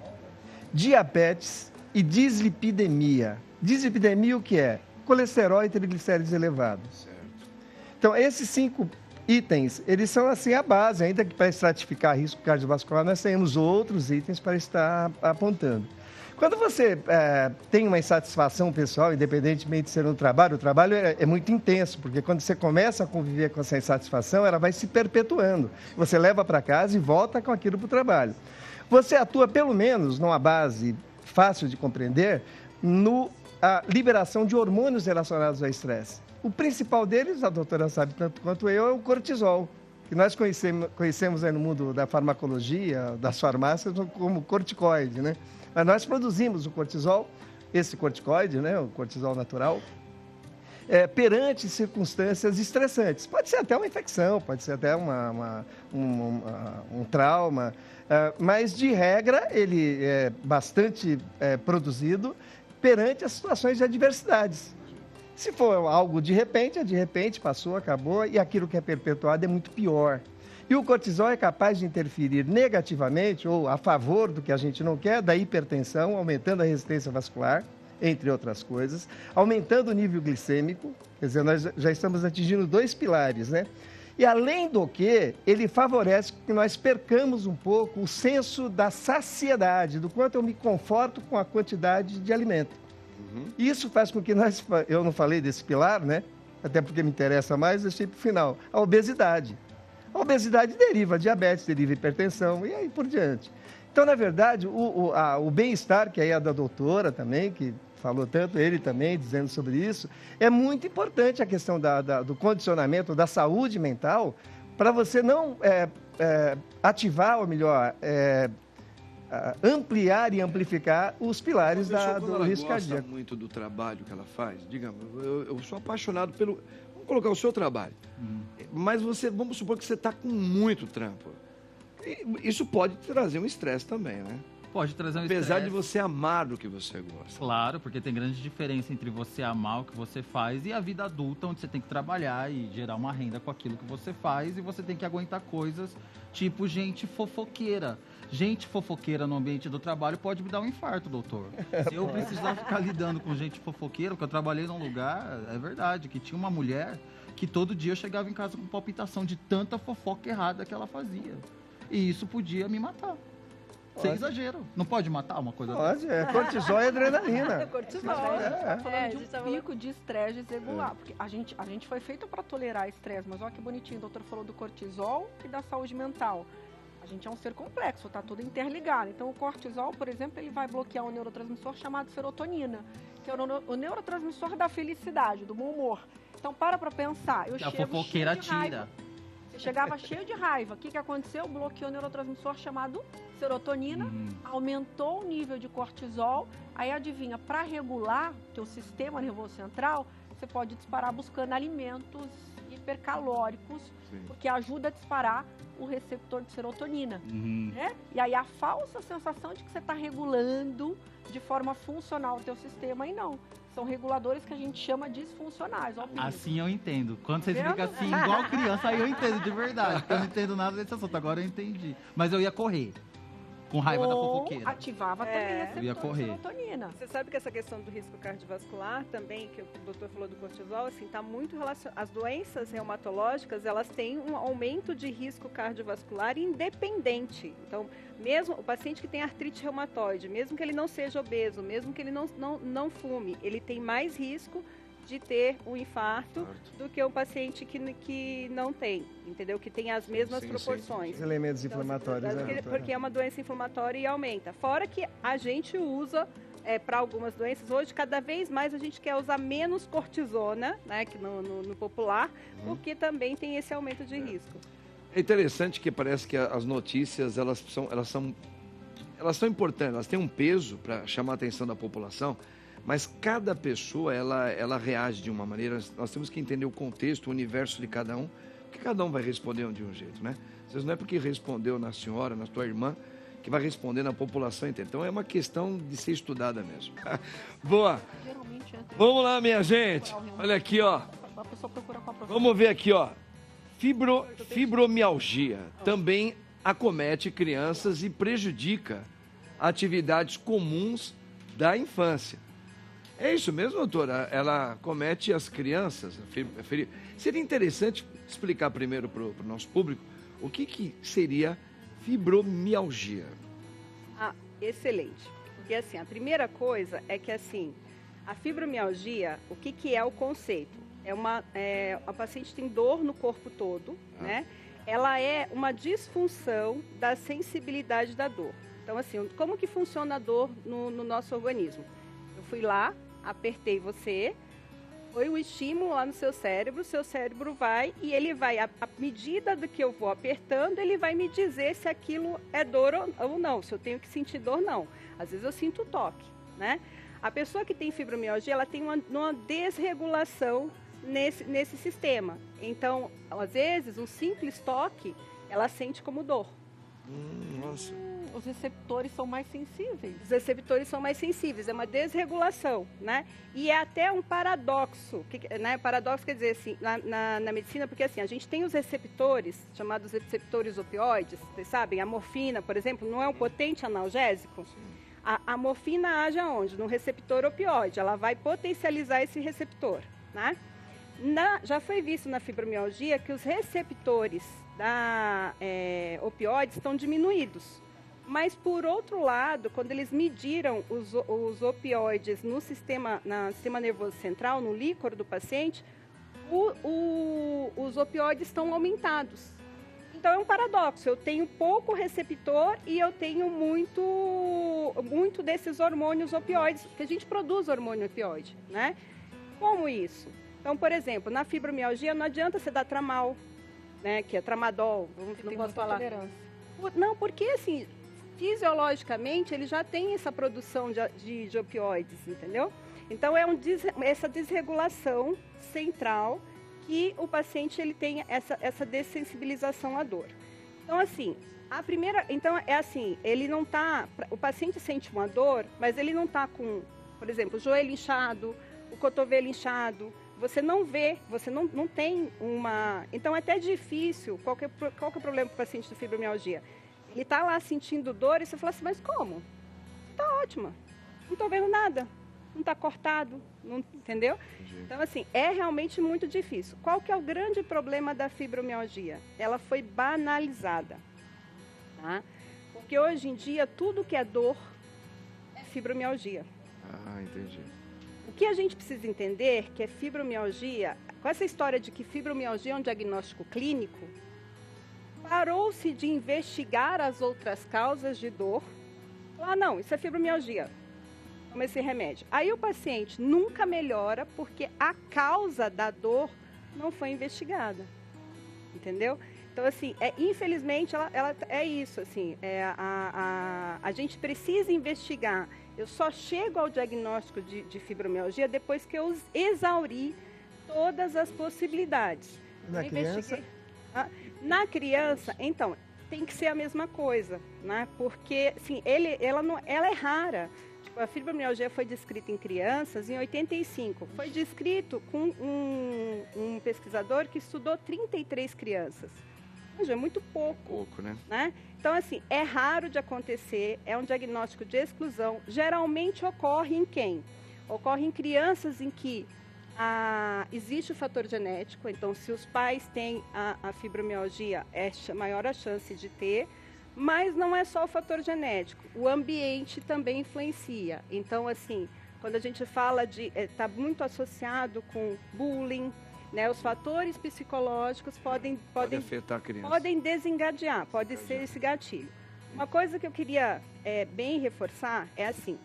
diabetes e dislipidemia. Dislipidemia o que é? Colesterol e triglicéridos elevados. Então, esses 5 itens, eles são assim a base, ainda que para estratificar risco cardiovascular, nós temos outros itens para estar apontando. Quando você tem uma insatisfação pessoal, independentemente de ser um trabalho, o trabalho é muito intenso, porque quando você começa a conviver com essa insatisfação, ela vai se perpetuando. Você leva para casa e volta com aquilo para o trabalho. Você atua, pelo menos, numa base fácil de compreender, a liberação de hormônios relacionados ao estresse. O principal deles, a doutora sabe tanto quanto eu, é o cortisol, que nós conhecemos aí no mundo da farmacologia, das farmácias, como corticoide, né? Mas nós produzimos o cortisol, esse corticoide, né, o cortisol natural, perante circunstâncias estressantes. Pode ser até uma infecção, pode ser até um trauma, mas, de regra, ele é bastante produzido perante as situações de adversidades. Se for algo de repente, passou, acabou, e aquilo que é perpetuado é muito pior. E o cortisol é capaz de interferir negativamente ou a favor do que a gente não quer, da hipertensão, aumentando a resistência vascular, entre outras coisas, aumentando o nível glicêmico, quer dizer, nós já estamos atingindo 2 pilares, né? E além do que, ele favorece que nós percamos um pouco o senso da saciedade, do quanto eu me conforto com a quantidade de alimento. Isso faz com que eu não falei desse pilar, né? Até porque me interessa mais, deixei para o final, a obesidade. A obesidade deriva diabetes, deriva hipertensão e aí por diante. Então, na verdade, o bem-estar, que aí é da doutora também, que falou tanto, ele também dizendo sobre isso, é muito importante a questão do condicionamento, da saúde mental, para você não ativar, ou melhor, ampliar e amplificar os pilares do risco cardíaco. Ela gosta muito do trabalho que ela faz, digamos, eu sou apaixonado pelo... Vamos colocar o seu trabalho, mas vamos supor que você está com muito trampo. Isso pode trazer um estresse também, né? Pode trazer um estresse. Apesar de você amar o que você gosta. Claro, porque tem grande diferença entre você amar o que você faz e a vida adulta, onde você tem que trabalhar e gerar uma renda com aquilo que você faz e você tem que aguentar coisas tipo gente fofoqueira. Gente fofoqueira no ambiente do trabalho pode me dar um infarto, doutor. Se eu precisar ficar lidando com gente fofoqueira, porque eu trabalhei num lugar, é verdade, que tinha uma mulher que todo dia eu chegava em casa com palpitação de tanta fofoca errada que ela fazia. E isso podia me matar. Sem exagero. Não pode matar uma coisa dessa? Pode, cortisol e adrenalina. Cortisol. A gente está falando de um pico de estresse desregular. Porque a gente foi feito para tolerar estresse, mas olha que bonitinho, o doutor falou do cortisol e da saúde mental. A gente é um ser complexo, está tudo interligado. Então, o cortisol, por exemplo, ele vai bloquear um neurotransmissor chamado serotonina, que é o neurotransmissor da felicidade, do bom humor. Então, para pensar. A fofoqueira tira. Você chegava cheio de raiva. O que aconteceu? Bloqueou o neurotransmissor chamado serotonina, aumentou o nível de cortisol. Aí, adivinha, para regular o teu sistema nervoso central, você pode disparar buscando alimentos hipercalóricos, porque ajuda a disparar o receptor de serotonina, né? E aí a falsa sensação de que você está regulando de forma funcional o teu sistema, e não. São reguladores que a gente chama disfuncionais. Assim eu entendo. Quando você explica assim, igual criança, aí eu entendo de verdade. Porque eu não entendo nada desse assunto, agora eu entendi. Mas eu ia correr. Com raiva da fofoqueira. Ativava também a eu ia correr. serotonina. Você sabe que essa questão do risco cardiovascular também, que o doutor falou do cortisol, assim, está muito relacionado. As doenças reumatológicas, elas têm um aumento de risco cardiovascular independente. Então, mesmo o paciente que tem artrite reumatoide, mesmo que ele não seja obeso, mesmo que ele não fume, ele tem mais risco de ter um infarto do que um paciente que não tem, entendeu? Que tem as mesmas proporções. Os elementos inflamatórios. Porque é uma doença inflamatória e aumenta. Fora que a gente usa, para algumas doenças, hoje cada vez mais a gente quer usar menos cortisona, né, que no popular, porque também tem esse aumento de risco. É interessante que parece que as notícias, elas são importantes, elas têm um peso para chamar a atenção da população, mas cada pessoa, ela reage de uma maneira. Nós temos que entender o contexto, o universo de cada um, Porque cada um vai responder de um jeito, né? Às vezes não é porque respondeu na senhora, na tua irmã, que vai responder na população inteira. Então é uma questão de ser estudada mesmo. Boa. Geralmente entra. Vamos lá, minha gente. Olha aqui, ó. A pessoa procura com a professora. Vamos ver aqui, ó. Fibromialgia também acomete crianças e prejudica atividades comuns da infância. É isso mesmo, doutora? Ela comete as crianças? Seria interessante explicar primeiro para o nosso público o que seria fibromialgia. Ah, excelente. Porque assim, a primeira coisa é que assim, a fibromialgia, o que é o conceito? A paciente tem dor no corpo todo, né? Ela é uma disfunção da sensibilidade da dor. Então assim, como que funciona a dor no nosso organismo? Eu fui lá, apertei você, foi um estímulo lá no seu cérebro vai e ele vai, à medida do que eu vou apertando, ele vai me dizer se aquilo é dor ou não, se eu tenho que sentir dor não. Às vezes eu sinto toque, né? A pessoa que tem fibromialgia, ela tem uma desregulação nesse sistema. Então, às vezes, um simples toque, ela sente como dor. Nossa. Os receptores são mais sensíveis. Os receptores são mais sensíveis, é uma desregulação, né? E é até um paradoxo, né? Paradoxo quer dizer assim, na medicina, porque assim, a gente tem os receptores, chamados receptores opioides, vocês sabem, a morfina, por exemplo, não é um potente analgésico? A morfina age aonde? No receptor opioide, ela vai potencializar esse receptor, né? Já foi visto na fibromialgia que os receptores da opioides estão diminuídos. Mas, por outro lado, quando eles mediram os opioides no sistema nervoso central, no líquor do paciente, os opioides estão aumentados. Então, é um paradoxo. Eu tenho pouco receptor e eu tenho muito desses hormônios opioides, que a gente produz hormônio opioide, né? Como isso? Então, por exemplo, na fibromialgia não adianta você dar tramal, né? Que é tramadol, não posso falar. Não, porque assim, fisiologicamente ele já tem essa produção de opioides, entendeu? Então essa desregulação central que o paciente ele tem essa dessensibilização à dor. Então assim, ele não tá, o paciente sente uma dor, mas ele não tá com, por exemplo, o joelho inchado, o cotovelo inchado. Você não vê, você não tem uma... Então é até difícil, qual que é o problema para o paciente de fibromialgia? Ele está lá sentindo dor e você fala assim, mas como? Está ótima, não estou vendo nada, não está cortado, não, entendeu? Então assim, é realmente muito difícil. Qual que é o grande problema da fibromialgia? Ela foi banalizada, tá? Porque hoje em dia tudo que é dor é fibromialgia. Ah, entendi. O que a gente precisa entender que é fibromialgia, com essa história de que fibromialgia é um diagnóstico clínico, parou-se de investigar as outras causas de dor. Não, isso é fibromialgia, toma esse remédio. Aí o paciente nunca melhora porque a causa da dor não foi investigada, entendeu? Então, assim, infelizmente, ela é isso, assim, a gente precisa investigar. Eu só chego ao diagnóstico de fibromialgia depois que eu exauri todas as possibilidades. Na criança? Na criança, então, tem que ser a mesma coisa, né? Porque, assim, ela é rara. Tipo, a fibromialgia foi descrita em crianças em 85. Foi descrito com um pesquisador que estudou 33 crianças. É muito pouco. Pouco, né? Então, assim, é raro de acontecer, é um diagnóstico de exclusão. Geralmente ocorre em quem? Ocorre em crianças em que existe o fator genético. Então, se os pais têm a fibromialgia, é maior a chance de ter. Mas não é só o fator genético, o ambiente também influencia. Então, assim, quando a gente fala está muito associado com bullying, né? Os fatores psicológicos podem afetar a criança. Podem desengadear, pode ser esse gatilho. Uma coisa que eu queria bem reforçar é assim,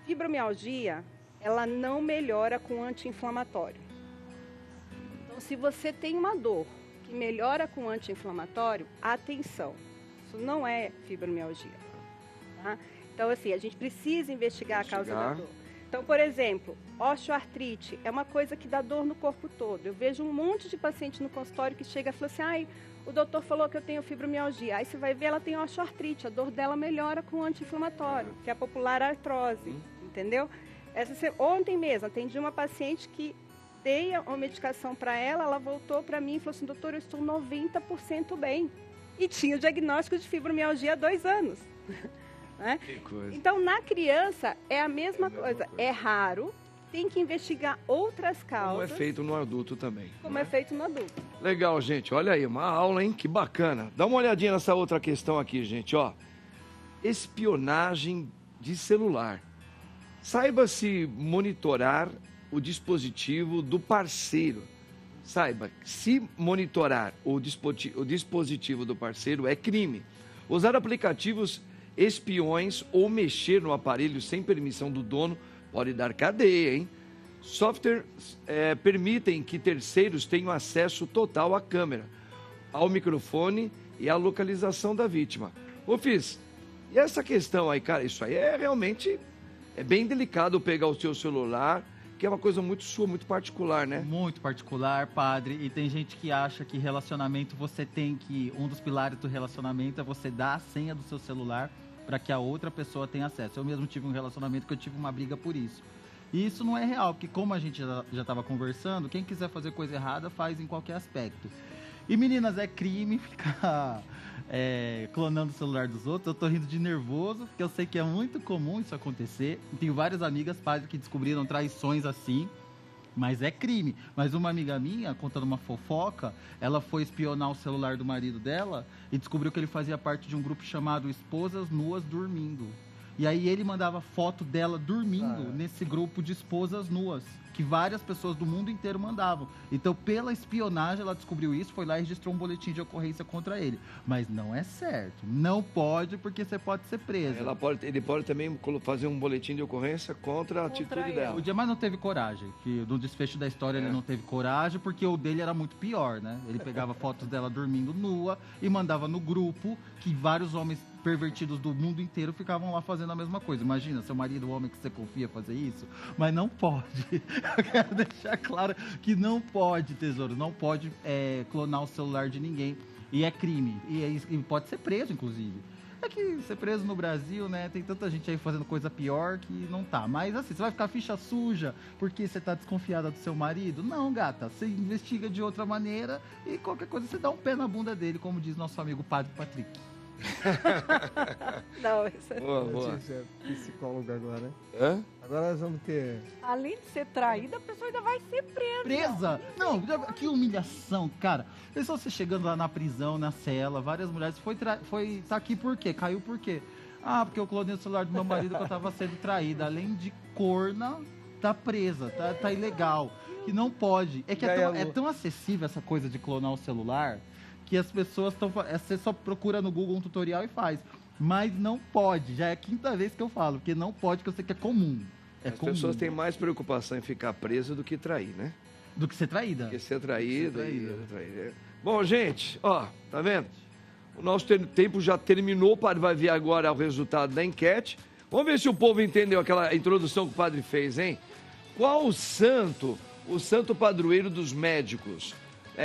fibromialgia, ela não melhora com anti-inflamatório. Então, se você tem uma dor que melhora com anti-inflamatório, atenção, isso não é fibromialgia. Tá? Então, assim, a gente precisa investigar a causa da dor. Então, por exemplo, osteoartrite é uma coisa que dá dor no corpo todo. Eu vejo um monte de paciente no consultório que chega e fala assim, ai, o doutor falou que eu tenho fibromialgia. Aí você vai ver, ela tem osteoartrite, a dor dela melhora com anti-inflamatório, que é a popular artrose, entendeu? Ontem mesmo, atendi uma paciente que dei uma medicação para ela voltou para mim e falou assim, doutor, eu estou 90% bem. E tinha o diagnóstico de fibromialgia há 2 anos. Né? Que coisa. Então, na criança, é a mesma coisa. É raro, tem que investigar outras causas. Como é feito no adulto também. Como né? é feito no adulto. Legal, gente. Olha aí, uma aula, hein? Que bacana. Dá uma olhadinha nessa outra questão aqui, gente, ó. Espionagem de celular. Saiba se monitorar o dispositivo do parceiro. Saiba, se monitorar o dispositivo do parceiro é crime. Usar aplicativos espiões ou mexer no aparelho sem permissão do dono pode dar cadeia, hein? Softwares permitem que terceiros tenham acesso total à câmera, ao microfone e à localização da vítima. Ô, Fis, e essa questão aí, cara, isso aí realmente bem delicado pegar o seu celular, que é uma coisa muito sua, muito particular, né? Muito particular, padre. E tem gente que acha que relacionamento um dos pilares do relacionamento é você dar a senha do seu celular para que a outra pessoa tenha acesso. Eu mesmo tive um relacionamento que eu tive uma briga por isso. E isso não é real, porque como a gente já estava conversando, quem quiser fazer coisa errada faz em qualquer aspecto. E meninas, é crime ficar clonando o celular dos outros. Eu tô rindo de nervoso, porque eu sei que é muito comum isso acontecer. Tenho várias amigas, padres, que descobriram traições assim, mas é crime. Mas uma amiga minha, contando uma fofoca, ela foi espionar o celular do marido dela e descobriu que ele fazia parte de um grupo chamado Esposas Nuas Dormindo. E aí ele mandava foto dela dormindo nesse grupo de esposas nuas, que várias pessoas do mundo inteiro mandavam. Então, pela espionagem, ela descobriu isso, foi lá e registrou um boletim de ocorrência contra ele. Mas não é certo. Não pode, porque você pode ser preso. Ele pode também fazer um boletim de ocorrência contra a atitude dela. O Diamante não teve coragem. Que no desfecho da história ele não teve coragem, porque o dele era muito pior, né? Ele pegava fotos dela dormindo nua e mandava no grupo, que vários homens pervertidos do mundo inteiro ficavam lá fazendo a mesma coisa. Imagina, seu marido, o homem que você confia, fazer isso. Mas não pode. Eu quero deixar claro que não pode, tesouro. Não pode clonar o celular de ninguém. E é crime. E pode ser preso, inclusive. É que ser preso no Brasil, né? Tem tanta gente aí fazendo coisa pior que não tá. Mas assim, você vai ficar ficha suja porque você tá desconfiada do seu marido? Não, gata. Você investiga de outra maneira e qualquer coisa você dá um pé na bunda dele, como diz nosso amigo Padre Patrick. Não, isso é... Boa. É psicólogo agora. Hã? Agora nós vamos ter... Além de ser traída, a pessoa ainda vai ser presa. Presa? Não, que humilhação, cara. Pensou você chegando lá na prisão, na cela, várias mulheres. Tá aqui por quê? Caiu por quê? Ah, porque eu clonei o celular do meu marido que eu tava sendo traída. Além de corna, tá presa, tá ilegal. Que não pode. É que é tão acessível essa coisa de clonar o celular que as pessoas estão... Você só procura no Google um tutorial e faz. Mas não pode. Já é a 5ª vez que eu falo, porque não pode, que eu sei que é comum. As pessoas têm mais preocupação em ficar presa do que trair, né? Do que ser traída. Do que ser traída. Bom, gente, ó, tá vendo? O nosso tempo já terminou, o padre vai ver agora o resultado da enquete. Vamos ver se o povo entendeu aquela introdução que o padre fez, hein? Qual o santo padroeiro dos médicos?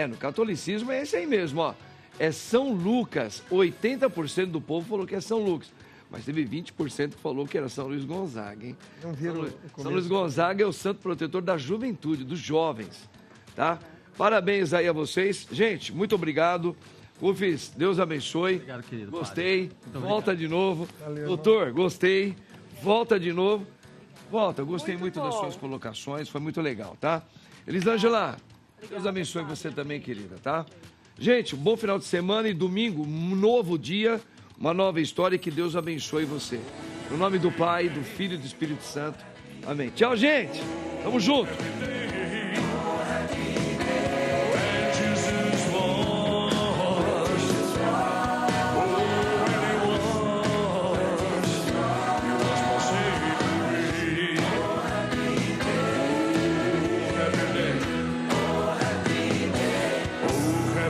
No catolicismo é esse aí mesmo, ó. É São Lucas. 80% do povo falou que é São Lucas. Mas teve 20% que falou que era São Luís Gonzaga, hein? Não viram São Luís Gonzaga é o santo protetor da juventude, dos jovens, tá? Parabéns aí a vocês. Gente, muito obrigado. Ufis, Deus abençoe. Obrigado, querido. Gostei. Volta de novo. Valeu, Doutor, gostei. Volta de novo. Volta, gostei muito das bom. suas colocações. Foi muito legal, tá? Elisângela, Deus abençoe você também, querida, tá? Gente, um bom final de semana e domingo, um novo dia, uma nova história e que Deus abençoe você. No nome do Pai, do Filho e do Espírito Santo. Amém. Tchau, gente. Tamo junto.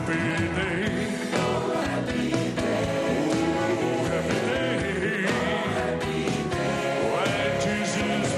Happy day.